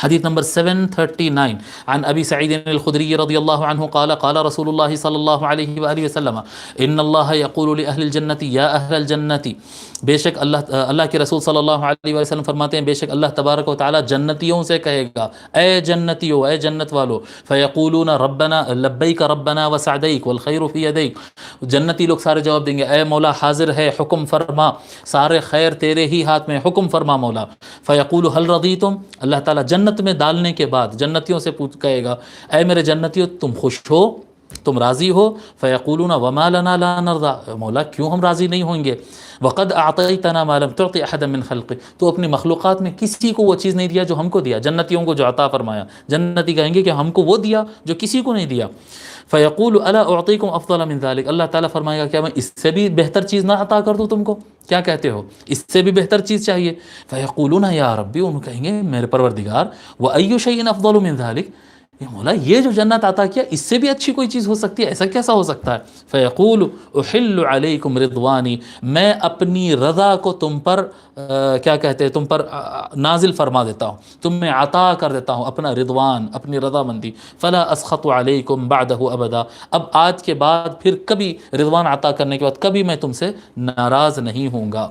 حدیث نمبر 739 عن ابی سعید الخدری رضی اللہ عنہ قال قال رسول اللہ صلی اللہ علیہ وآلہ وسلم ان اللہ یقول لأہل الجنت یا اہل الجنت، بے شک اللہ کے رسول صلی اللہ علیہ وسلم فرماتے ہیں بے شک اللہ تبارک و تعالی جنتیوں سے کہے گا اے جنتیو، اے جنت والو، فیقولون ربنا لبیک ربنا وسعدیک والخیر فی یدیک، جنتی لوگ سارے جواب دیں گے اے مولا حاضر ہے، حکم فرما، سارے خیر تیرے ہی ہاتھ میں، حکم فرما مولا۔ فیقول هل رضیتم، اللہ تعالیٰ جنت میں ڈالنے کے بعد جنتیوں سے کہے گا اے میرے جنتیوں تم خوش ہو، تم راضی ہو؟ فیقولون وما لنا لا نرضى، مولا کیوں ہم راضی نہیں ہوں گے؟ وقد اعطیتنا ما لم تعطی احدا من خلقک، تو اپنی مخلوقات میں کسی کو وہ چیز نہیں دیا جو ہم کو دیا، جنتیوں کو جو عطا فرمایا، جنتی کہیں گے کہ ہم کو وہ دیا جو کسی کو نہیں دیا۔ فیقول الا اعطیکم افضل من ذلک، اللہ تعالیٰ فرمائے گا کیا میں اس سے بھی بہتر چیز نہ عطا کر دوں تم کو؟ کیا کہتے ہو، اس سے بھی بہتر چیز چاہیے؟ فیقولون یا ربی، ان کہیں گے میرے پروردگار، وای شیء افضل من ذلک، مولا یہ جو جنت عطا کیا اس سے بھی اچھی کوئی چیز ہو سکتی ہے، ایسا کیسا ہو سکتا ہے؟ فیقول احل علیکم رضوانی، میں اپنی رضا کو تم پر کیا کہتے ہیں، تم پر نازل فرما دیتا ہوں، تمہیں عطا کر دیتا ہوں اپنا رضوان، اپنی رضا مندی، فلا اسخط علیکم بعدہ ابدا، اب آج کے بعد پھر کبھی رضوان عطا کرنے کے بعد کبھی میں تم سے ناراض نہیں ہوں گا۔